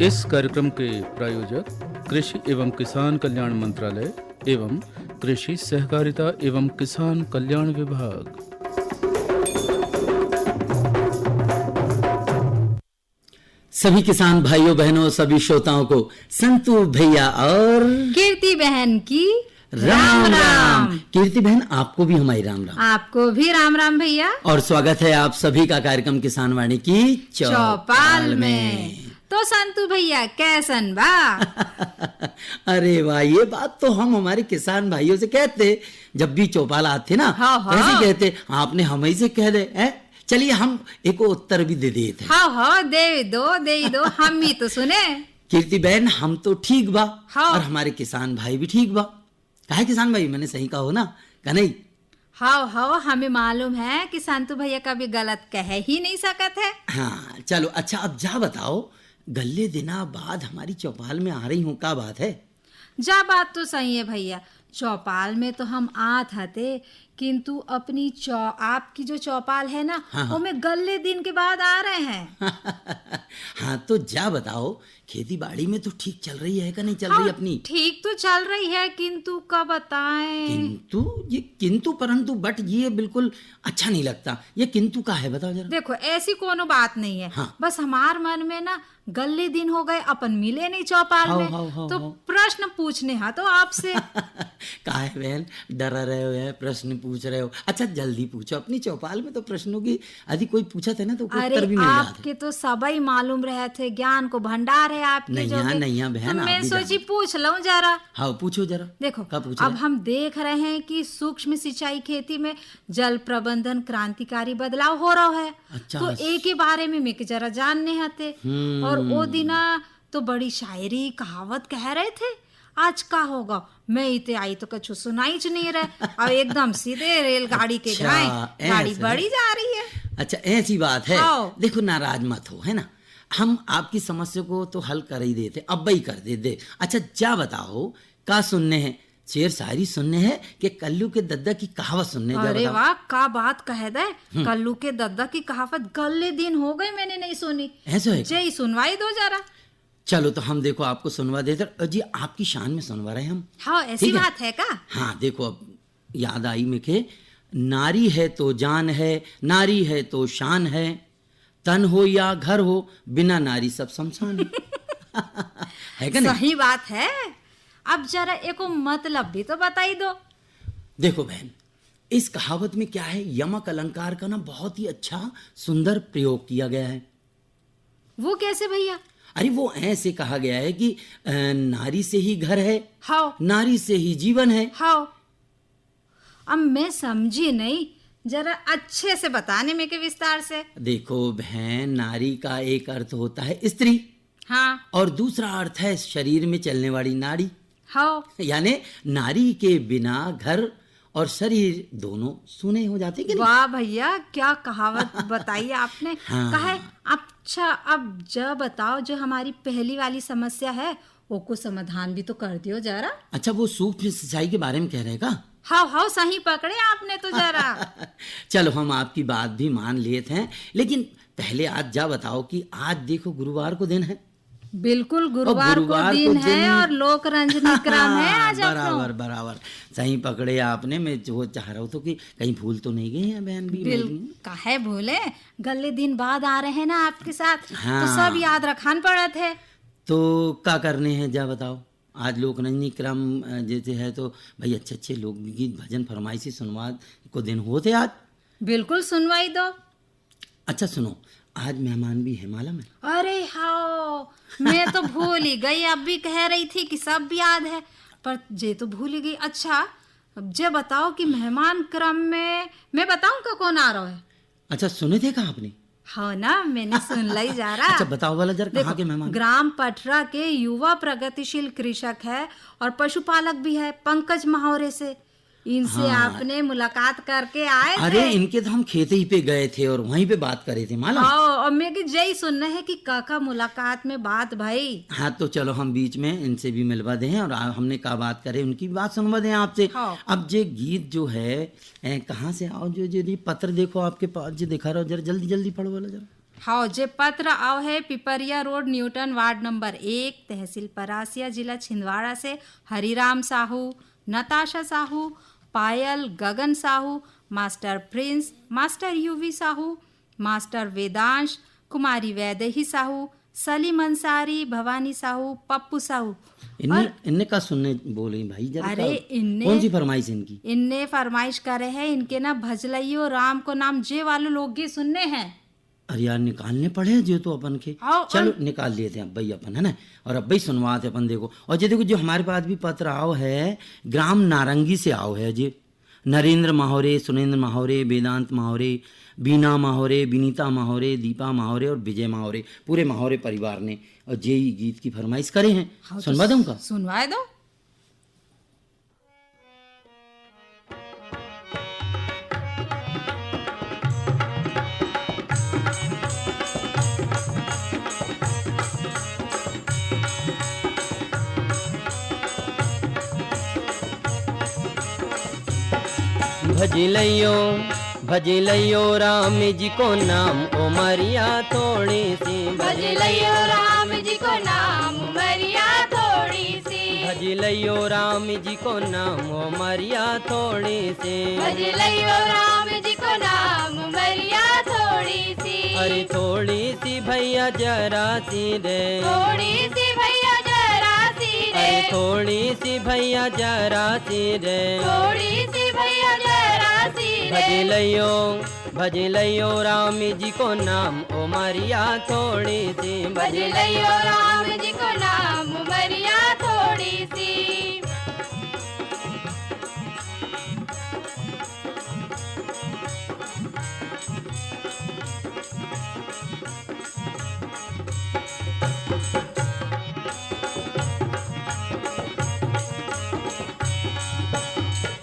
इस कार्यक्रम के प्रायोजक कृषि एवं किसान कल्याण मंत्रालय एवं कृषि सहकारिता एवं किसान कल्याण विभाग। सभी किसान भाइयों बहनों, सभी श्रोताओं को संतू भैया और कीर्ति बहन की राम राम। कीर्ति बहन, आपको भी हमारी राम राम। आपको भी राम राम भैया। और स्वागत है आप सभी का कार्यक्रम किसान वाणी की चौपाल में। तो संतू भैया कैसन बा? अरे वाह, ये बात तो हम हमारे किसान भाइयों से कहते जब भी चौपाल आते ना। हाँ, हाँ। ऐसे कहते, आपने हम ही से कह दे है? चलिए हम एक उत्तर भी दे देते। हाँ दे दो हम ही तो सुने। कीर्ति बहन, हम तो ठीक बा। हाँ। और हमारे किसान भाई भी ठीक बा। काहे किसान भाई, मैंने सही कहा हो ना? का नहीं? हाँ हमें मालूम है कि संतू भैया कभी गलत कह ही नहीं सकत है। हाँ चलो, अच्छा अब जा बताओ, गल्ले दिना बाद हमारी चौपाल में आ रही हूँ, क्या बात है? जा बात तो सही है भैया, चौपाल में तो हम आत हते, किंतु अपनी आपकी जो चौपाल है ना, हाँ। वो में गल्ले दिन के बाद आ रहे हैं। हाँ तो जा बताओ, खेती बाड़ी में तो ठीक चल रही है, का नहीं चल रही अपनी? ठीक तो चल रही है, किंतु कब बताएं? किंतु परंतु बट ये बिल्कुल अच्छा नहीं लगता। ये किंतु का है, बताओ जरा। देखो ऐसी कोनो बात नहीं है। हाँ। बस हमार मन में ना गल्ले दिन हो गए, अपन मिले नहीं चौपाल में। तो प्रश्न पूछने हा तो आपसे। काहे बहन डरा रहे हो, है प्रश्न पूछ रहे हो? अच्छा जल्दी पूछो, अपनी चौपाल में तो प्रश्नों की यदि कोई पूछा था ना तो उत्तर भी मिल जाता। आपके तो सबई मालूम रहे थे, ज्ञान को भंडार है आपके। नहीं बहन, तो मैं सोची पूछ लूं जरा। हाँ पूछो जरा। देखो अब हम देख रहे हैं कि सूक्ष्म सिंचाई खेती में जल प्रबंधन क्रांतिकारी बदलाव हो रहा है। अच्छा। तो एक के बारे में मैं जरा जानने हते। और वो दिना तो बड़ी शायरी कहावत कह रहे थे, आज का होगा मैं इते आई तो कछु सुनाई च नहीं रहे। अब एकदम सीधे रेलगाड़ी के घाय गाड़ी बढ़ी जा रही है। अच्छा ऐसी बात है। देखो नाराज मत हो, है ना, हम आपकी समस्या को तो हल कर ही देते, अब ही कर देते। अच्छा जा बताओ, का सुनने हैं? शेर शायरी सुनने हैं कि कल्लू के दद्दा की कहावत सुनने? अरे वाह, का बात कह दे। कल्लू के दद्दा की कहावत गल्ले दिन हो गए मैंने नहीं सुनी। ऐसा है? जय सुनवाई दो जरा। चलो तो हम देखो आपको सुनवा देते जी, आपकी शान में सुनवा रहे हम। हाँ ऐसी बात है का? हाँ देखो, अब याद आई मुझे, नारी है तो जान है, नारी है तो शान है, तन हो या घर हो, बिना नारी सब शमशान है क्या नहीं? सही बात है। अब जरा एको मतलब भी तो बताई दो। देखो बहन, इस कहावत में क्या है, यमक अलंकार का ना बहुत ही अच्छा सुंदर प्रयोग किया गया है। वो कैसे भैया? अरे वो ऐसे कहा गया है कि नारी से ही घर है, हाँ, नारी से ही जीवन है। हाँ, अब मैं समझी नहीं, जरा अच्छे से बताने में के विस्तार से। देखो बहन, नारी का एक अर्थ होता है स्त्री, हाँ, और दूसरा अर्थ है शरीर में चलने वाली नाड़ी। हाँ, यानी नारी के बिना घर और शरीर दोनों सूने हो जाते हैं। वाह भैया, क्या कहावत बताई आपने। हाँ। कहे अच्छा, अब जब बताओ जो हमारी पहली वाली समस्या है वो को समाधान भी तो कर दियो जरा। अच्छा वो सूक्ष्म सिंचाई के बारे में कह रहे का? हाँ सही पकड़े आपने तो जरा। चलो हम आपकी बात भी मान लेते हैं, लेकिन पहले आज जा बताओ कि आज देखो गुरुवार को दिन है। बिल्कुल गुरुवार को दिन है और लोक रंजनी क्रम है आज। बराबर सही पकड़े आपने। मैं जो चाह रहा हूँ तो कि कहीं भूल तो नहीं गई है बहन भी? काहे भूले, गले दिन बाद आ रहे हैं ना आपके साथ। हाँ। तो सब याद रखान पड़े थे। तो क्या करने हैं जा बताओ। आज लोक रंजनी क्रम जैसे है तो भाई अच्छे लोकगीत भजन फरमाइशी सुनवाद को दिन होते आज। बिल्कुल सुनवाई दो। अच्छा सुनो, आज मेहमान भी है मालूम है? अरे हाँ, मैं तो भूल ही गई। अब भी कह रही थी कि सब याद है, पर जे तो भूल ही गई। अच्छा अब जे बताओ कि मेहमान क्रम में मैं बताऊं का कौन आ रहा है? अच्छा सुने थे कहा आपने? हाँ ना, मैंने सुन ली जा रहा। अच्छा बताओ वाला जरा, कहाँ के मेहमान? ग्राम पटरा के युवा प्रगतिशील कृषक है और पशुपालक भी है, पंकज महावरे से। इनसे हाँ। आपने मुलाकात करके आए थे। अरे इनके तो हम खेते ही पे गए थे और वहीं पे बात करे थे मालूम। हाँ, और मैं जय सुनना है कि काका मुलाकात में बात भाई। हाँ तो चलो हम बीच में इनसे भी मिलवा दें और हमने क्या बात करे उनकी बात सुनवा दें आपसे। हाँ। अब जे गीत जो है कहाँ से आओ, जो पत्र देखो आपके पास जो दिखा रहा हो, जरा जल्दी पढ़ो वाला जरा। हाँ, जे पत्र आओ है Pipariya road, Newton ward number 1, तहसील परासिया, जिला छिंदवाड़ा से Hariram Sahu, Natasha Sahu, Payal, Gagan Sahu, master Prince, master UV Sahu, master Vedansh, कुमारी वैदेही साहू, सलीम अंसारी, भवानी साहू, पप्पू साहू। इनने का सुनने बोले भाई जरा। अरे इनने कौन सी फरमाइश इनकी? इनने फरमाइश करे है, इनके ना भजलइयो राम को नाम जे वाले लोकगीत सुनने हैं। अरे यार निकालने पड़े हैं जो तो अपन के। चलो निकाल लिए थे अब भाई अपन, है ना, और अब भाई सुनवाते अपन देखो। और ये देखो जो हमारे पास भी पत्र आओ है, ग्राम नारंगी से आओ है जी। नरेंद्र माहौरे, सुरेंद्र माहौरे, वेदांत माहौरे, बीना माहौरे, विनीता माहौरे, दीपा माहौरे और विजय माहौरे, पूरे माहौरे परिवार ने और जे गीत की फरमाइश करे हैं। सुनवा दूं का? सुनवाए दो। भजलैयो राम जी को नाम उमरिया थोड़ी सी। भजलैयो राम जी को नाम उमरिया थोड़ी सी। भजलैयो राम जी को नाम उमरिया थोड़ी सी। भजलैयो राम जी को नाम उमरिया थोड़ी सी। अरे थोड़ी सी भैया जरा सी रे। थोड़ी सी भैया जरा सी रे। अरे थोड़ी सी भैया जरा सी रे। थोड़ी सी भैया जरा सी रे। भजलैयो राम जी को नाम उमरिया थोड़ी सी। भजलैयो राम जी को नाम उमरिया थोड़ी सी।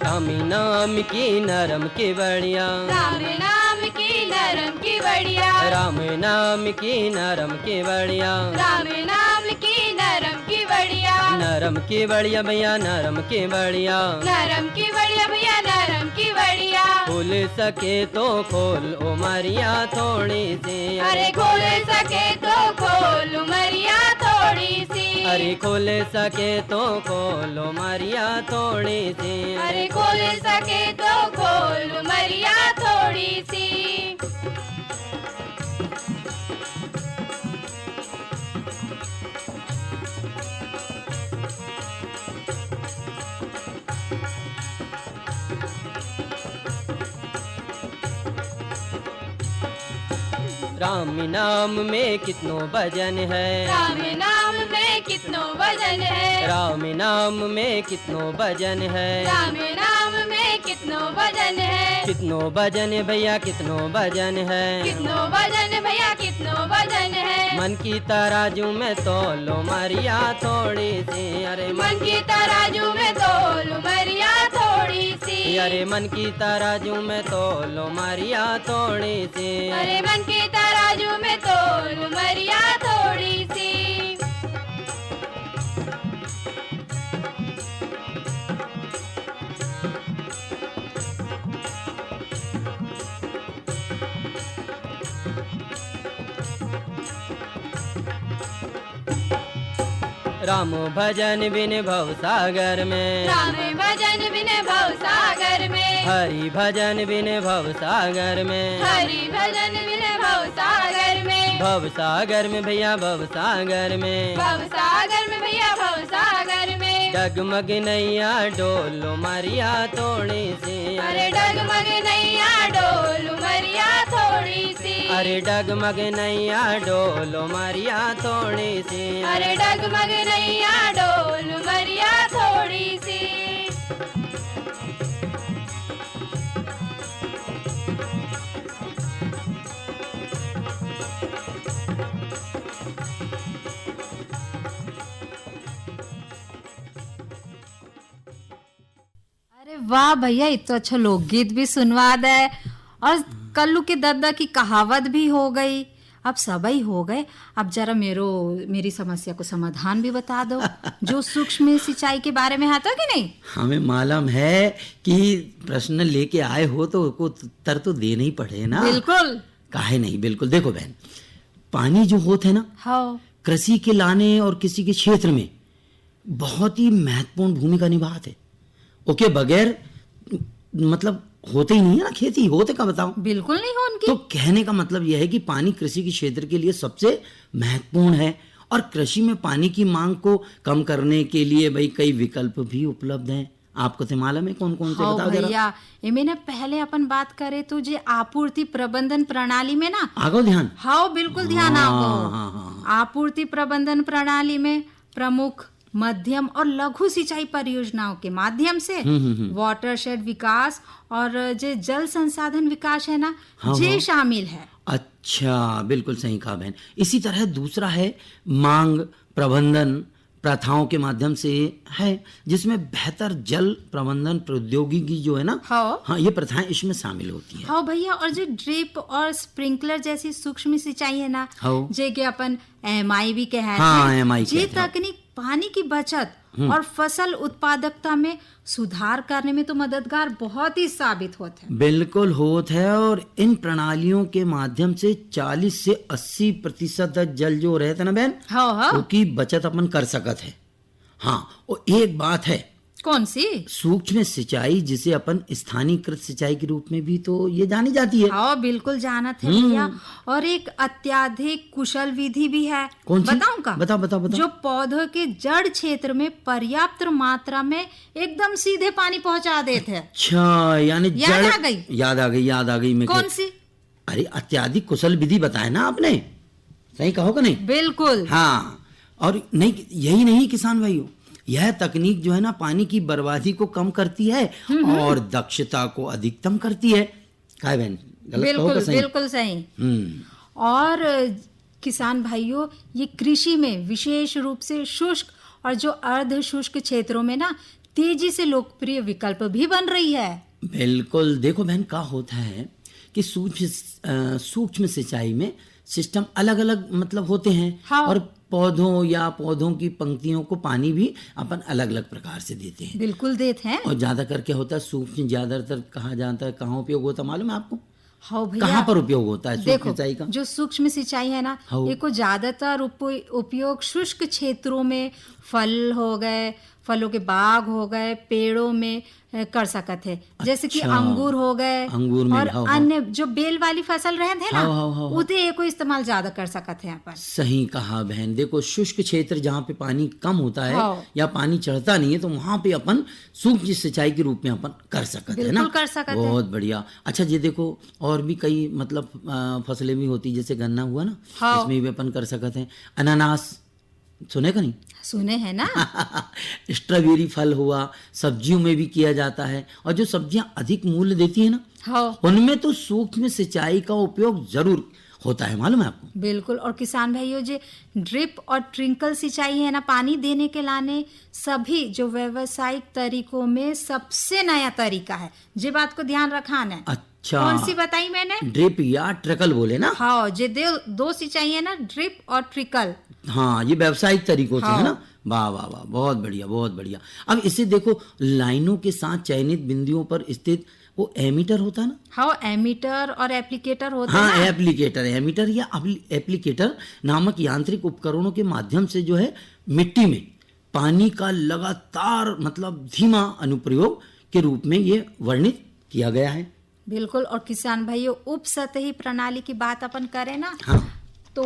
राम नाम की नरम की बढ़िया। राम नाम की नरम की बढ़िया। राम नाम की नरम की बढ़िया। राम नाम की नरम की बढ़िया। नरम की बढ़िया भैया, नरम की बढ़िया। नरम की बढ़िया भैया, नरम की बढ़िया। खुल सके तो खोल उमरिया थोड़ी सी। अरे खोल सके तो खोल उमरिया थोड़ी सी। अरे खोल सके तो खोल उमरिया थोड़ी सी। अरे खोल सके तो खोल उमरिया थोड़ी सी। राम नाम में कितनो भजन है। राम नाम में कितनो भजन है। राम नाम में कितनो भजन है। राम नाम में कितनो भजन है। कितनो भजन है भैया, कितनो भजन है। कितनो भजन भैया, कितनो भजन है। मन की तराजू में तोलो मरिया थोड़ी सी। अरे मन की तराजू में तोल उमरिया थोड़ी सी। अरे मन की तराजू में तोलो मरिया थोड़ी सी। अरे मन की तराजू में तोल उमरिया थोड़ी सी। राम भजन बिन भव सागर में। राम भजन बिन भव सागर में। हरि भजन बिन भव सागर में। हरि भजन बिन भव सागर में। भव सागर में भैया, भव सागर में। भव सागर में भैया, भव सागर में। डगमग नैया डोलो मरिया थोड़ी सी। अरे डगमग नैया डोल उमरिया थोड़ी सी। अरे डगमग नैया डोलो मरिया थोड़ी सी। अरे डगमग नैया डोल उमरिया थोड़ी सी। अरे वाह भैया, इतना अच्छा लोकगीत भी सुनवा दे और कल्लू के दादा की कहावत भी हो गई। अब सबई हो गए। अब जरा मेरी समस्या को समाधान भी बता दो जो सूक्ष्म सिंचाई के बारे में आता कि नहीं। हमें मालूम है कि प्रश्न लेके आए हो तो उत्तर तो देना ही पड़े ना। बिल्कुल। काहे नहीं, बिल्कुल। देखो बहन, पानी जो होता है ना, हाँ कृषि के लाने और किसी के क्षेत्र में बहुत ही महत्वपूर्ण भूमिका निभाते हैं। ओके, बगैर मतलब होते ही नहीं है ना खेती, होते का बताओ। बिल्कुल नहीं हो उनकी। तो कहने का मतलब यह है कि पानी कृषि के क्षेत्र के लिए सबसे महत्वपूर्ण है, और कृषि में पानी की मांग को कम करने के लिए भाई कई विकल्प भी उपलब्ध हैं। आपको तो मालूम है कौन कौन से, हाँ बताओ जरा। भैया, इमे ना पहले अपन बात करें तो जे आपूर्ति प्रबंधन प्रणाली में ना, आगो ध्यान। हाँ बिल्कुल ध्यान आओ। हाँ। आपूर्ति प्रबंधन प्रणाली में प्रमुख मध्यम और लघु सिंचाई परियोजनाओं के माध्यम से वाटरशेड विकास और जो जल संसाधन विकास है ना, ये शामिल है। अच्छा, बिल्कुल सही कहा बहन। इसी तरह दूसरा है मांग प्रबंधन प्रथाओं के माध्यम से है, जिसमें बेहतर जल प्रबंधन प्रौद्योगिकी जो है ना, हाँ ये प्रथाएं इसमें शामिल होती है। हाँ भैया, और जो ड्रिप और स्प्रिंकलर जैसी सूक्ष्म सिंचाई है ना, जे के अपन एमआई भी कहते हैं, हाँ, MI ये कहते हैं। तकनीक पानी की बचत और फसल उत्पादकता में सुधार करने में तो मददगार बहुत ही साबित होते हैं। बिल्कुल होत है, और इन प्रणालियों के माध्यम से 40 से 80% जल जो रहता है ना बहन, हाँ उसकी बचत अपन कर सकत है। हाँ, और एक बात है, कौन सी? सूक्ष्म सिंचाई, जिसे अपन स्थानीयकृत सिंचाई के रूप में भी तो ये जानी जाती है। हाँ बिल्कुल जानत है भैया, और एक अत्याधिक कुशल विधि भी है। कौन सी? बताऊं का? बताओ। जो पौधों के जड़ क्षेत्र में पर्याप्त मात्रा में एकदम सीधे पानी पहुंचा देते हैं। अच्छा, यानी याद जड़- आ गई? याद आ गई। मैं कौन सी? अरे अत्याधिक कुशल विधि बताया ना आपने, सही कहो कि नहीं? बिल्कुल। हाँ, और नहीं, यही नहीं किसान भाइयों, यह तकनीक जो है ना पानी की बर्बादी को कम करती है और दक्षता को अधिकतम करती है। काय बहन, गलत कहो कि सही? बिल्कुल सही। और किसान भाइयों, ये कृषि में विशेष रूप से शुष्क और जो अर्ध शुष्क क्षेत्रों में ना तेजी से लोकप्रिय विकल्प भी बन रही है। बिल्कुल। देखो बहन, क्या होता है कि सूक्ष्म सिंचाई में सिस्टम अलग अलग मतलब होते हैं। हाँ। और पौधों की पंक्तियों को पानी भी अपन अलग अलग प्रकार से देते हैं। बिल्कुल देते हैं। और ज्यादा करके होता है सूक्ष्म, ज्यादातर कहा जाता है, कहाँ उपयोग होता है मालूम है आपको? हाँ भैया, कहाँ पर उपयोग होता है सूक्ष्म देखो सिंचाई का? जो सूक्ष्म सिंचाई है ना, हाँ। ये को ज्यादातर उपयोग शुष्क क्षेत्रों में, फल हो गए, फलों के बाग हो गए, पेड़ों में कर सकत है। जैसे कि अच्छा। अंगूर हो गए, अंगूर में, और हाँ, हाँ। अन्य जो बेल वाली फसल रहते हैं ना, हाँ। उते को इस्तेमाल ज्यादा कर सकत है यहाँ पर। सही कहा बहन। देखो, शुष्क क्षेत्र जहाँ पे पानी कम होता है, हाँ। या पानी चढ़ता नहीं है, तो वहां पे अपन सूक्ष्म सिंचाई के रूप में अपन कर सकते हैं ना। बिल्कुल कर सकते हैं। बहुत बढ़िया। अच्छा, ये देखो और भी कई मतलब फसलें भी होती, जैसे गन्ना हुआ ना, हाँ। इसमें भी अपन कर सकते हैं। अनानास सुने का नहीं? सुने हैं ना। स्ट्रॉबेरी फल हुआ, सब्जियों में भी किया जाता है। और जो सब्जियां अधिक मूल्य देती है ना, हाँ उनमें तो सूक्ष्म सिंचाई का उपयोग जरूर होता है, मालूम है आपको? बिल्कुल। और किसान भाइयों, जो ड्रिप और ट्रिंकल सिंचाई है ना, पानी देने के लाने सभी जो व्यावसायिक तरीकों में सबसे नया तरीका है। ये बात को ध्यान रखाना है। अच्छा, कौन सी बताई मैंने? ड्रिप या ट्रिकल बोले ना? हाँ, जे दो सिंचाई है ना, ड्रिप और ट्रिकल। हाँ, ये व्यावसायिक तरीकों से हाँ। है ना। वाह वाह वाह, बहुत बढ़िया बहुत बढ़िया। अब इसे देखो, लाइनों के साथ चयनित बिंदुओं पर स्थित वो एमीटर होता है ना। हाँ, एमीटर और एप्लीकेटर होते हैं हाँ, ना। एमीटर या एप्लीकेटर नामक यांत्रिक उपकरणों के माध्यम से जो है मिट्टी में पानी का लगातार मतलब धीमा अनुप्रयोग के रूप में ये वर्णित किया गया है। बिल्कुल। और किसान भाइयों, उप सतही प्रणाली की बात अपन करें ना, हाँ। तो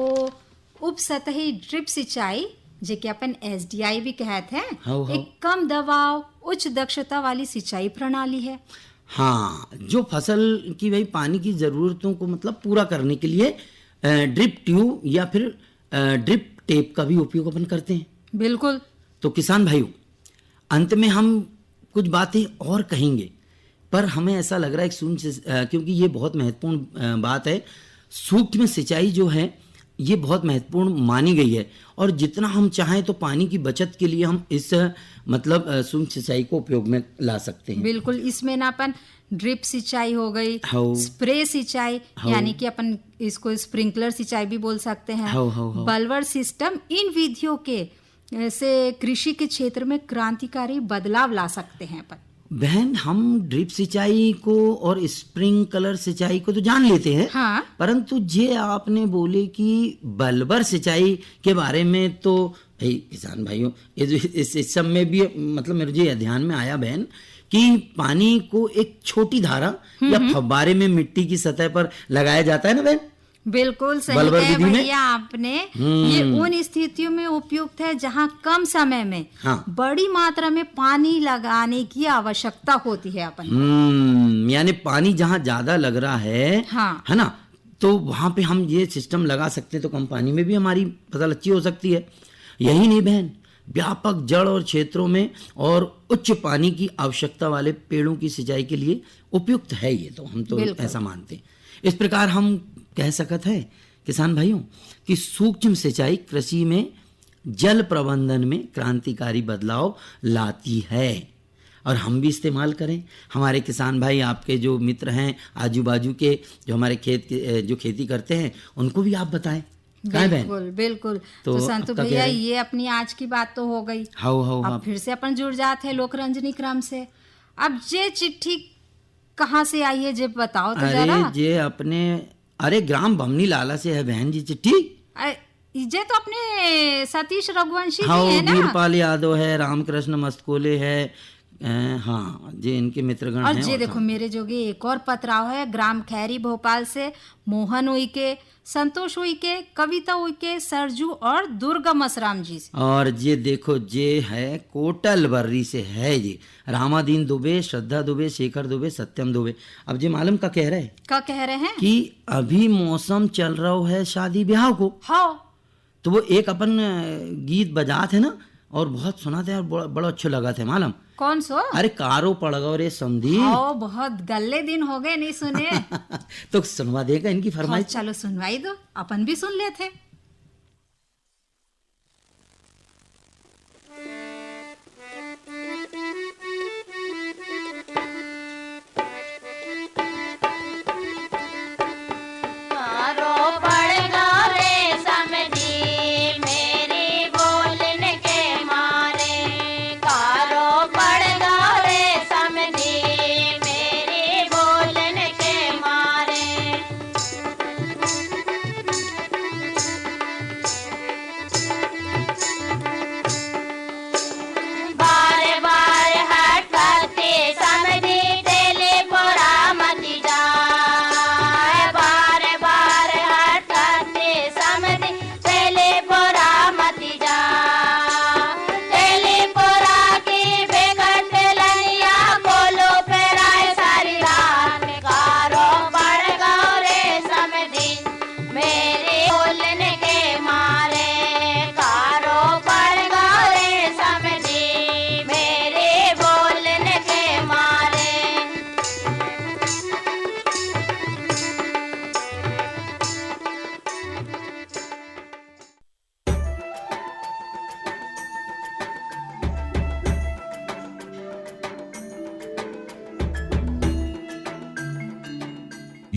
उप सतही ड्रिप सिंचाई, जेके अपन SDI भी कहते हैं, हाँ। एक कम दबाव उच्च दक्षता वाली सिंचाई प्रणाली है। हाँ, जो फसल की भाई पानी की जरूरतों को मतलब पूरा करने के लिए ड्रिप ट्यूब या फिर ड्रिप टेप का भी उपयोग अपन करते हैं। बिल्कुल। तो किसान भाइयों, अंत में हम कुछ बातें और कहेंगे, पर हमें ऐसा लग रहा है क्योंकि ये बहुत महत्वपूर्ण बात है। सूक्ष्म सिंचाई जो है ये बहुत महत्वपूर्ण मानी गई है, और जितना हम चाहें तो पानी की बचत के लिए हम इस मतलब सूक्ष्म सिंचाई को उपयोग में ला सकते हैं। बिल्कुल। इसमें ना अपन ड्रिप सिंचाई हो गई, हाँ। स्प्रे सिंचाई, हाँ। यानी कि अपन इसको स्प्रिंकलर सिंचाई भी बोल सकते हैं, हाँ। बल्वर सिस्टम, इन विधियों के से कृषि के क्षेत्र में क्रांतिकारी बदलाव ला सकते हैं अपन। बहन, हम ड्रिप सिंचाई को और स्प्रिंकलर सिंचाई को तो जान लेते हैं, हाँ। परंतु जे आपने बोले कि बल्बर सिंचाई के बारे में, तो भाई किसान भाइयों, ये जो इस सब में भी मतलब मेरे जो ध्यान में आया बहन कि पानी को एक छोटी धारा या फव्वारे में मिट्टी की सतह पर लगाया जाता है ना बहन। बिल्कुल सही बल्बर है विधि में? भैया आपने। ये उन स्थितियों में उपयुक्त है जहाँ कम समय में हाँ। बड़ी मात्रा में पानी लगाने की आवश्यकता होती है अपन। यानी पानी जहाँ ज्यादा लग रहा है, हाँ। है ना, तो वहां पे हम ये सिस्टम लगा सकते हैं, तो कम पानी में भी हमारी फसल अच्छी हो सकती है। यही नहीं बहन, व्यापक जड़ और क्षेत्रों में और उच्च पानी की आवश्यकता वाले पेड़ों की सिंचाई के लिए उपयुक्त है ये, तो हम तो ऐसा मानते हैं। इस प्रकार हम कह सकते हैं किसान भाइयों कि सूक्ष्म सिंचाई कृषि में जल प्रबंधन में क्रांतिकारी बदलाव लाती है, और हम भी इस्तेमाल करें। हमारे किसान भाई, आपके जो मित्र हैं आजू बाजू के, जो हमारे खेत के जो खेती करते हैं, उनको भी आप बताएं। बिल्कुल बिल्कुल। तो संतु आपका भैया, क्या है? ये अपनी आज की बात तो हो गई। हाँ अब फिर से अपन जुड़ जाते हैं लोकरंजनी क्रम से। अब ये चिट्ठी कहाँ से आई है, जे बताओ तो जरा। अरे जे अपने, अरे ग्राम बमनी लाला से है बहन जी चिट्ठी। ये तो अपने सतीश रघुवंशी जी हाँ, है ना। वीरपाल यादव है, रामकृष्ण मस्तकोले है, हाँ, जे इनके मित्रगण और हैं। जे देखो मेरे जोगे एक और पत्राव है ग्राम खैरी भोपाल से मोहन उइके, संतोष उइके, कविता उइके, सरजू और दुर्गा मसराम जी से। और ये देखो, जे है कोटल बर्री से है, ये रामादीन दुबे, श्रद्धा दुबे, शेखर दुबे, सत्यम दुबे। अब जे मालूम का कह रहे हैं क्या कह रहे हैं कि अभी मौसम चल रहा है शादी ब्याह को, हाँ। तो वो एक अपन गीत बजात है ना, और बहुत सुना थे और बड़ा अच्छा लगा था मालूम। कौन सो? अरे कारो पड़ गो रे संधि। हाँ, बहुत गल्ले दिन हो गए नहीं सुने। तो सुनवा देगा इनकी हाँ, फरमाइश। चलो सुनवाई दो, अपन भी सुन लेते।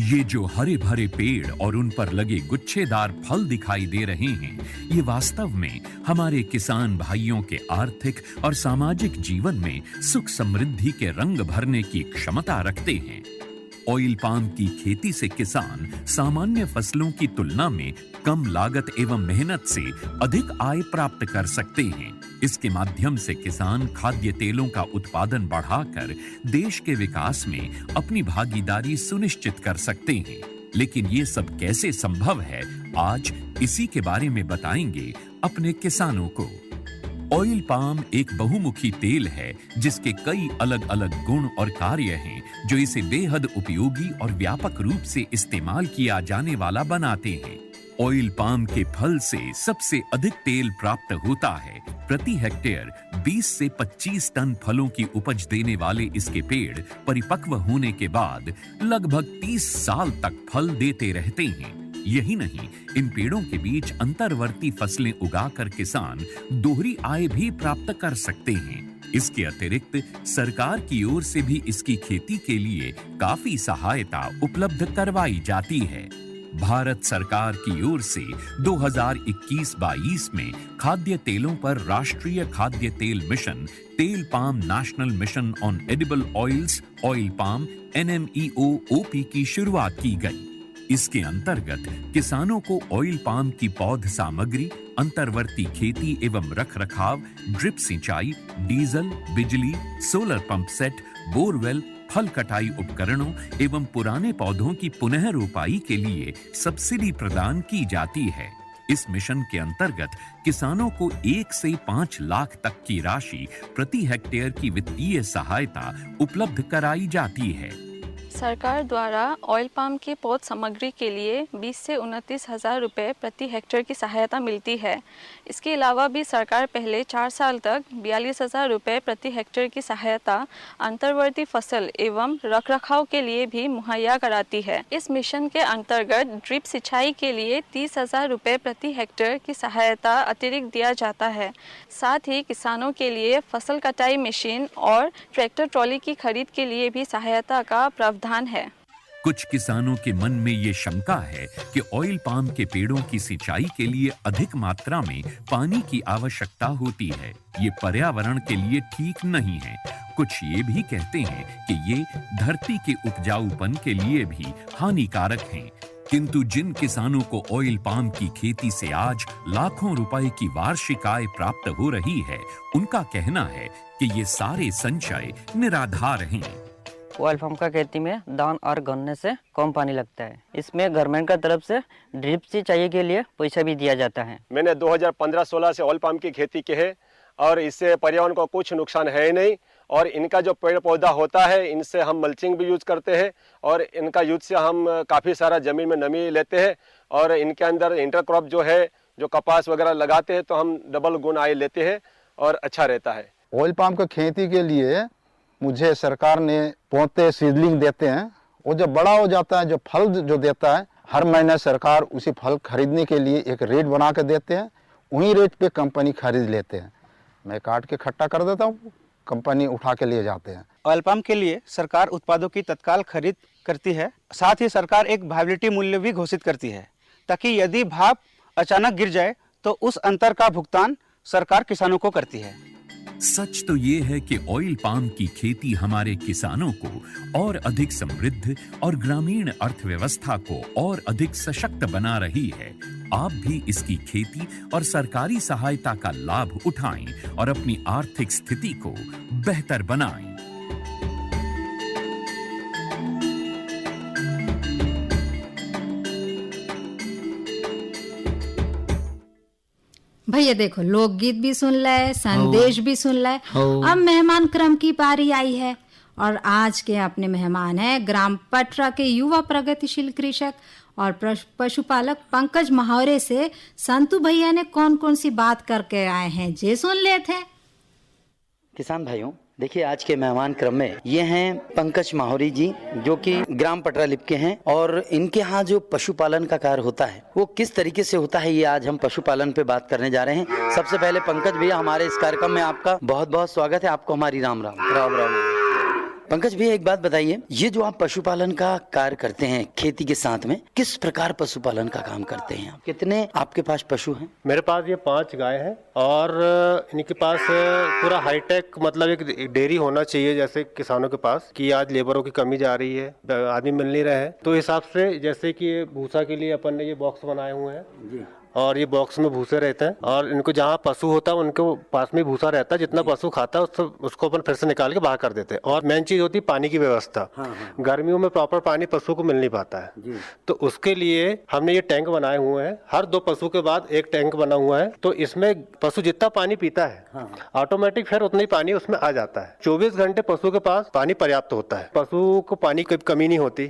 ये जो हरे भरे पेड़ और उन पर लगे गुच्छेदार फल दिखाई दे रहे हैं, ये वास्तव में हमारे किसान भाइयों के आर्थिक और सामाजिक जीवन में सुख समृद्धि के रंग भरने की क्षमता रखते हैं। ऑयल पाम की खेती से किसान सामान्य फसलों की तुलना में कम लागत एवं मेहनत से अधिक आय प्राप्त कर सकते हैं। इसके माध्यम से किसान खाद्य तेलों का उत्पादन बढ़ाकर देश के विकास में अपनी भागीदारी सुनिश्चित कर सकते हैं। लेकिन ये सब कैसे संभव है, आज इसी के बारे में बताएंगे अपने किसानों को। ऑयल पाम एक बहुमुखी तेल है जिसके कई अलग अलग गुण और कार्य हैं जो इसे बेहद उपयोगी और व्यापक रूप से इस्तेमाल किया जाने वाला बनाते हैं। ऑयल पाम के फल से सबसे अधिक तेल प्राप्त होता है। प्रति हेक्टेयर 20 से 25 टन फलों की उपज देने वाले इसके पेड़ परिपक्व होने के बाद लगभग 30 साल तक फल देते रहते हैं। यही नहीं, इन पेड़ों के बीच अंतर्वर्ती फसलें उगाकर किसान दोहरी आय भी प्राप्त कर सकते हैं। इसके अतिरिक्त सरकार की ओर से भी इसकी खेती के लिए काफी सहायता उपलब्ध करवाई जाती है। भारत सरकार की ओर से 2021-22 में खाद्य तेलों पर राष्ट्रीय खाद्य तेल मिशन, तेल palm national mission on edible oils, oil palm NMEO-OP की शुरुआत की गई। इसके अंतर्गत किसानों को ऑयल पाम की पौध सामग्री, अंतर्वर्ती खेती एवं रखरखाव, ड्रिप सिंचाई, डीजल, बिजली, सोलर पंप सेट, बोरवेल, फल कटाई उपकरणों एवं पुराने पौधों की पुनः रोपाई के लिए सब्सिडी प्रदान की जाती है। इस मिशन के अंतर्गत किसानों को 1 से 5 लाख तक की राशि प्रति हेक्टेयर की वित्तीय सहायता उपलब्ध कराई जाती है। सरकार द्वारा ऑयल पाम के पौध सामग्री के लिए 20 से 29 हज़ार रुपये प्रति हेक्टेयर की सहायता मिलती है। इसके अलावा भी सरकार पहले 4 साल तक 42,000 रुपये प्रति हेक्टेयर की सहायता अंतर्वर्ती फसल एवं रखरखाव के लिए भी मुहैया कराती है। इस मिशन के अंतर्गत ड्रिप सिंचाई के लिए 30,000 रुपये प्रति हेक्टेयर की सहायता अतिरिक्त दिया जाता है। साथ ही किसानों के लिए फसल कटाई मशीन और ट्रैक्टर ट्रॉली की खरीद के लिए भी सहायता का प्रावधान है। कुछ किसानों के मन में ये शंका है कि ऑयल पाम के पेड़ों की सिंचाई के लिए अधिक मात्रा में पानी की आवश्यकता होती है। ये पर्यावरण के लिए ठीक नहीं है। कुछ ये भी कहते हैं कि ये धरती के उपजाऊपन के लिए भी हानिकारक हैं। किंतु जिन किसानों को ऑयल पाम की खेती से आज लाखों रुपए की वार्षिक आय प्राप्त हो रही है, उनका कहना है कि ये सारे संचय निराधार हैं। ऑयल पाम का खेती में धान और गन्ने से कम पानी लगता है। इसमें गवर्नमेंट का तरफ से ड्रिप सिंचाई के लिए पैसा भी दिया जाता है। मैंने 2015-16 से ऑयल पाम की खेती की है और इससे पर्यावरण को कुछ नुकसान है ही नहीं। और इनका जो पेड़ पौधा होता है, इनसे हम मल्चिंग भी यूज करते हैं और इनका यूज से हम काफ़ी सारा ज़मीन में नमी लेते हैं। और इनके अंदर इंटरक्रॉप जो है, जो कपास वगैरह लगाते हैं, तो हम डबल गुण आय लेते हैं और अच्छा रहता है। ऑयल पाम की खेती के लिए मुझे सरकार ने पौधे सीडलिंग देते हैं। वो जब बड़ा हो जाता है, जो फल जो देता है, हर महीने सरकार उसी फल खरीदने के लिए एक रेट बना के देते हैं। वही रेट पे कंपनी खरीद लेते हैं। मैं काट के इकट्ठा कर देता हूँ, कंपनी उठा के लिए जाते हैं। ऑयल पाम के लिए सरकार उत्पादों की तत्काल खरीद करती है। साथ ही सरकार एक वायबिलिटी मूल्य भी घोषित करती है, ताकि यदि भाव अचानक गिर जाए तो उस अंतर का भुगतान सरकार किसानों को करती है। सच तो ये है कि ऑयल पाम की खेती हमारे किसानों को और अधिक समृद्ध और ग्रामीण अर्थव्यवस्था को और अधिक सशक्त बना रही है। आप भी इसकी खेती और सरकारी सहायता का लाभ उठाएं और अपनी आर्थिक स्थिति को बेहतर बनाएं। भैया देखो, लोकगीत भी सुन ले, संदेश भी सुन ले। अब मेहमान क्रम की पारी आई है और आज के अपने मेहमान हैं ग्राम पटरा के युवा प्रगतिशील कृषक और पशुपालक पंकज महावरे से संतू भैया ने कौन कौन सी बात करके आए हैं, जे सुन लेते हैं। किसान भाइयों, देखिए आज के मेहमान क्रम में ये हैं पंकज माहौरी जी, जो कि ग्राम पटरा लिप के हैं। और इनके यहाँ जो पशुपालन का कार्य होता है वो किस तरीके से होता है, ये आज हम पशुपालन पे बात करने जा रहे हैं। सबसे पहले पंकज भैया, हमारे इस कार्यक्रम में आपका बहुत बहुत स्वागत है। आपको हमारी राम राम। राम राम। पंकज भैया, एक बात बताइए, ये जो आप पशुपालन का कार्य करते हैं खेती के साथ में, किस प्रकार पशुपालन का काम करते हैं आप? कितने आपके पास पशु हैं? मेरे पास ये 5 गाय हैं और इनके पास पूरा हाईटेक, मतलब एक डेयरी होना चाहिए जैसे किसानों के पास, कि आज लेबरों की कमी जा रही है, आदमी मिल नहीं रहे हैं। तो हिसाब से जैसे कि भूसा के लिए अपन ने ये बॉक्स बनाए हुए हैं और ये बॉक्स में भूसे रहते हैं और इनको जहाँ पशु होता है उनके पास में भूसा रहता है। जितना पशु खाता है उसको अपन फिर से निकाल के बाहर कर देते हैं। और मेन चीज होती है पानी की व्यवस्था। गर्मियों में प्रॉपर पानी पशु को मिल नहीं पाता है, तो उसके लिए हमने ये टैंक बनाए हुए हैं। हर 2 पशु के बाद एक टैंक बना हुआ है, तो इसमें पशु जितना पानी पीता है ऑटोमेटिक फिर उतना ही पानी उसमें आ जाता है। 24 घंटे पशु के पास पानी पर्याप्त होता है, पशु को पानी की कमी नहीं होती।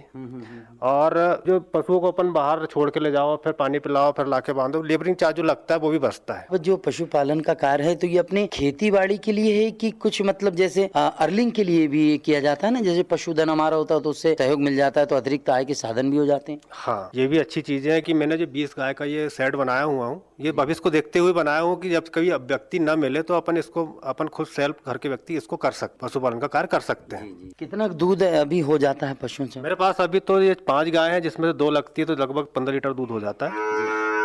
और जो पशुओं को अपन बाहर छोड़ के ले जाओ, फिर पानी पिलाओ, फिर लाके बांधो, मान दो लेबरिंग चार्ज जो लगता है वो भी बचता है। अब जो पशुपालन का कार्य है तो ये अपने खेती बाड़ी के लिए है कि कुछ मतलब जैसे अर्लिंग के लिए भी किया जाता है ना, जैसे पशुधन हमारा होता है तो उससे सहयोग मिल जाता है तो अतिरिक्त आय के साधन भी हो जाते हैं। हाँ, ये भी अच्छी चीजें हैं कि मैंने जो 20 गाय का ये सेट बनाया हुआ हूँ, ये भविष्य को देखते हुए बनाया हूँ कि जब कभी व्यक्ति न मिले तो अपन खुद सेल्फ घर के व्यक्ति इसको कर सकते, पशुपालन का कार्य कर सकते हैं। कितना दूध अभी हो जाता है पशुओं से? मेरे पास अभी तो ये 5 गाय हैं जिसमें से 2 लगती है तो लगभग 15 लीटर दूध हो जाता है,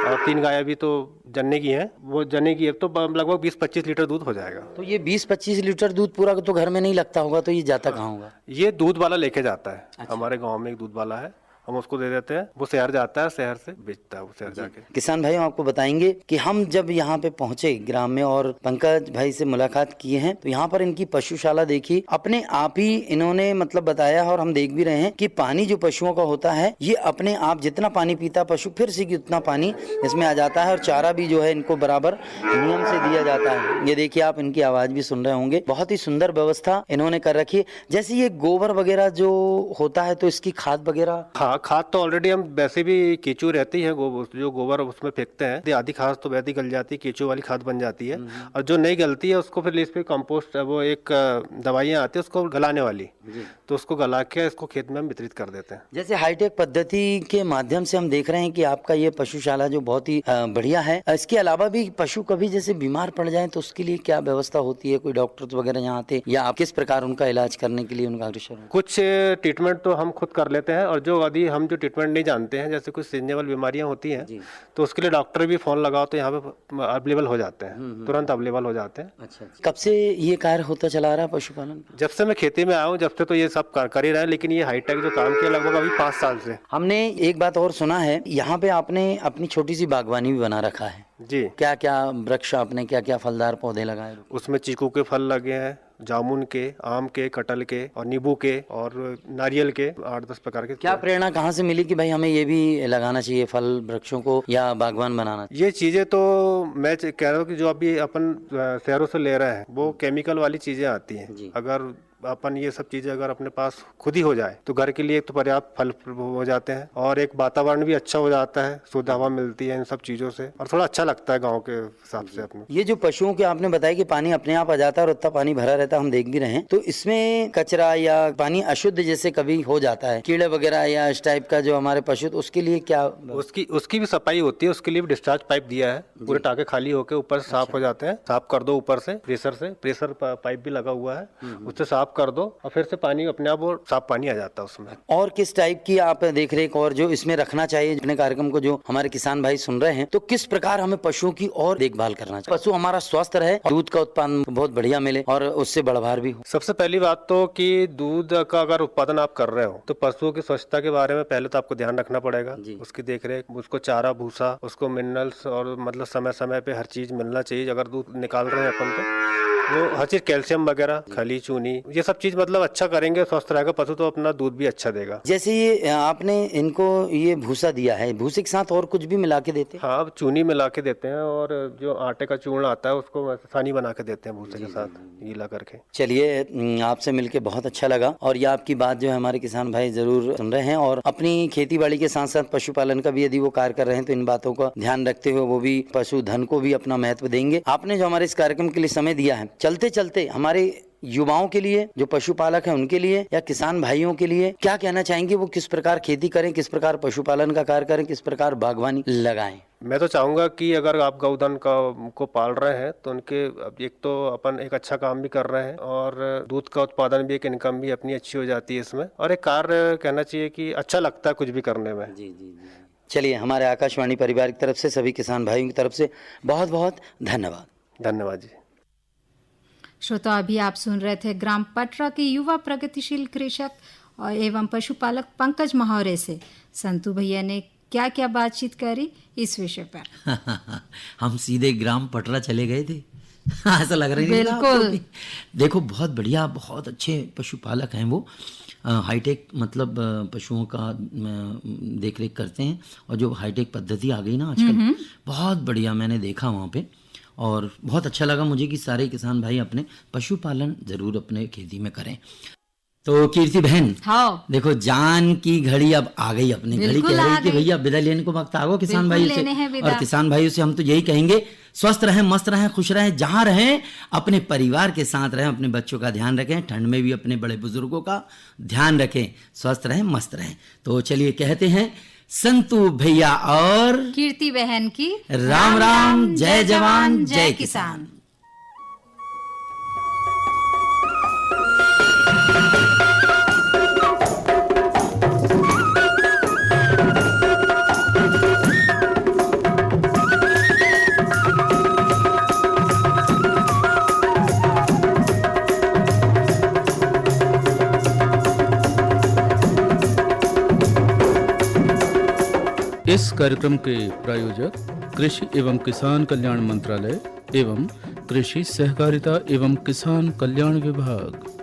और 3 गाय अभी तो जन्ने की हैं, वो जन्ने की है तो लगभग 20-25 लीटर दूध हो जाएगा। तो ये 20-25 लीटर दूध पूरा तो घर में नहीं लगता होगा, तो ये जाता कहाँ होगा? ये दूध वाला लेके जाता है। अच्छा। हमारे गांव में एक दूध वाला है, हम उसको दे देते हैं, वो शहर जाता है, शहर से बेचता है वो शहर जाके। किसान भाई आपको बताएंगे कि हम जब यहाँ पे पहुंचे ग्राम में और पंकज भाई से मुलाकात किए हैं तो यहाँ पर इनकी पशुशाला देखी, अपने आप ही इन्होंने मतलब बताया और हम देख भी रहे हैं कि पानी जो पशुओं का होता है ये अपने आप जितना पानी पीता पशु फिर से उतना पानी इसमें आ जाता है, और चारा भी जो है इनको बराबर नियम से दिया जाता है। ये देखिए आप इनकी आवाज भी सुन रहे होंगे, बहुत ही सुंदर व्यवस्था इन्होंने कर रखी है। जैसे ये गोबर वगैरह जो होता है तो इसकी खाद वगैरह? हाँ, खाद तो ऑलरेडी हम वैसे भी केचू रहती है, जो गोबर उसमें फेंकते हैं, आधी खाद तो वैसे ही गल जाती है, केचू वाली खाद बन जाती है, और जो नहीं गलती है उसको फिर इस पे कंपोस्ट, वो एक दवाइयाँ आती है उसको गलाने वाली, तो उसको गला के इसको खेत में हम वितरित कर देते हैं। जैसे हाईटेक पद्धति के माध्यम से हम देख रहे हैं कि आपका ये पशुशाला जो बहुत ही बढ़िया है, इसके अलावा भी पशु कभी जैसे बीमार पड़ जाए तो उसके लिए क्या व्यवस्था होती है? कोई डॉक्टर वगैरह यहाँ आते या आप किस प्रकार उनका इलाज करने के लिए उनका अग्रसर? कुछ ट्रीटमेंट तो हम खुद कर लेते हैं, और जो यदि हम जो ट्रीटमेंट नहीं जानते हैं, जैसे कुछ सीजनेबल बीमारियां होती हैं तो उसके लिए डॉक्टर भी फोन लगाओ तो यहाँ पे अवेलेबल हो जाते हैं, तुरंत अवेलेबल हो जाते हैं। अच्छा, कब से ये कार्य होता चला रहा है पशुपालन? जब से मैं खेती में आया हूँ जब से तो ये सब कर ही रहे हैं, लेकिन ये हाईटेक जो काम किया लगभग अभी 5 साल से। हमने एक बात और सुना है, यहाँ पे आपने अपनी छोटी सी बागवानी भी बना रखा है जी। क्या क्या वृक्ष आपने क्या क्या फलदार पौधे लगाए? उसमें चीकू के फल लगे हैं, जामुन के, आम के, कटहल के और नींबू के और नारियल के 8-10 प्रकार के। क्या प्रेरणा कहाँ से मिली कि भाई हमें ये भी लगाना चाहिए फल वृक्षों को या बागवान बनाना? ये चीजें तो मैं कह रहा हूँ कि जो अभी अपन शहरों से ले रहे हैं वो केमिकल वाली चीजें आती हैं। अगर अपन ये सब चीजें अगर अपने पास खुद ही हो जाए तो घर के लिए एक तो पर्याप्त फल हो जाते हैं, और एक वातावरण भी अच्छा हो जाता है, शुद्ध हवा मिलती है इन सब चीजों से, और थोड़ा अच्छा लगता है गांव के हिसाब से अपने। ये जो पशुओं के आपने बताया कि पानी अपने आप आ जाता है और उतना पानी भरा रहता है, हम देख भी रहे हैं, तो इसमें कचरा या पानी अशुद्ध जैसे कभी हो जाता है, कीड़े वगैरह या इस टाइप का जो हमारे पशु, तो उसके लिए क्या? उसकी भी सफाई होती है, उसके लिए भी डिस्चार्ज पाइप दिया है, पूरे टाके खाली होके ऊपर से साफ हो जाते हैं। साफ कर दो ऊपर से प्रेशर पाइप भी लगा हुआ है, उससे साफ कर दो और फिर से पानी अपने आप वो साफ पानी आ जाता है उसमें। और किस टाइप की आप देख रेख और जो इसमें रखना चाहिए अपने कार्यक्रम को, जो हमारे किसान भाई सुन रहे हैं, तो किस प्रकार हमें पशुओं की और देखभाल करना चाहिए, पशु हमारा स्वस्थ रहे, दूध का उत्पादन बहुत बढ़िया मिले और उससे बढ़वार भी हो? सबसे पहली बात तो कि दूध का अगर उत्पादन आप कर रहे हो तो पशुओं की स्वच्छता के बारे में पहले तो आपको ध्यान रखना पड़ेगा, उसकी देखरेख, उसको चारा भूसा, उसको मिनरल्स और मतलब समय समय पे हर चीज मिलना चाहिए। अगर दूध निकाल रहे हैं अपन तो वो हर चीज, कैल्शियम वगैरह, खली, चूनी, ये सब चीज मतलब अच्छा करेंगे, स्वस्थ रहेगा पशु तो अपना दूध भी अच्छा देगा। जैसे ये आपने इनको ये भूसा दिया है, भूसे के साथ और कुछ भी मिला के देते हैं? हाँ, चूनी मिला के देते हैं, और जो आटे का चूर्ण आता है उसको सानी बना के देते हैं भूसे के साथ गीला करके। चलिए, आपसे मिलके बहुत अच्छा लगा, और ये आपकी बात जो है हमारे किसान भाई जरूर सुन रहे हैं, और अपनी खेती बाड़ी के साथ साथ पशुपालन का भी यदि वो कार्य कर रहे हैं तो इन बातों का ध्यान रखते हुए वो भी पशुधन को भी अपना महत्व देंगे। आपने जो हमारे इस कार्यक्रम के लिए समय दिया है, चलते चलते हमारे युवाओं के लिए, जो पशुपालक हैं उनके लिए या किसान भाइयों के लिए क्या कहना चाहेंगे? वो किस प्रकार खेती करें, किस प्रकार पशुपालन का कार्य करें, किस प्रकार बागवानी लगाएं? मैं तो चाहूंगा कि अगर आप गौधन को पाल रहे हैं तो उनके एक तो अपन एक अच्छा काम भी कर रहे हैं, और दूध का उत्पादन भी, एक इनकम भी अपनी अच्छी हो जाती है इसमें, और एक कार्य कहना चाहिए कि अच्छा लगता है कुछ भी करने में। जी। चलिए, हमारे आकाशवाणी परिवार की तरफ से सभी किसान भाइयों की तरफ से बहुत बहुत धन्यवाद। धन्यवाद जी। श्रोता, अभी आप सुन रहे थे ग्राम पटरा के युवा प्रगतिशील कृषक और एवं पशुपालक पंकज महोरे से संतू भैया ने क्या क्या बातचीत करी इस विषय पर। हम सीधे ग्राम पटरा चले गए थे। ऐसा लग रहा है? बिल्कुल। देखो, बहुत बढ़िया, बहुत अच्छे पशुपालक हैं वो, हाईटेक मतलब पशुओं का देखरेख करते हैं, और जो हाईटेक पद्धति आ गई ना आजकल, बहुत बढ़िया मैंने देखा वहाँ पे, और बहुत अच्छा लगा मुझे कि सारे किसान भाई अपने पशुपालन जरूर अपने खेती में करें। तो कीर्ति बहन, हाँ देखो जान की घड़ी अब आ गई, अपनी घड़ी बिल्कुल कह आ रही कि गई। भैया विदा लेने को वक्त आ गो किसान बिल्कुल भाइयों लेने हैं से। विदा। और किसान भाइयों से हम तो यही कहेंगे, स्वस्थ रहें, मस्त रहें, खुश रहें, जहां रहें अपने परिवार के साथ रहें, अपने बच्चों का ध्यान रखें, ठंड में भी अपने बड़े बुजुर्गों का ध्यान रखें, स्वस्थ रहें, मस्त रहें। तो चलिए कहते हैं संतू भैया और कीर्ति बहन की राम राम, जय जवान जय किसान। इस कार्यक्रम के प्रायोजक कृषि एवं किसान कल्याण मंत्रालय एवं कृषि सहकारिता एवं किसान कल्याण विभाग।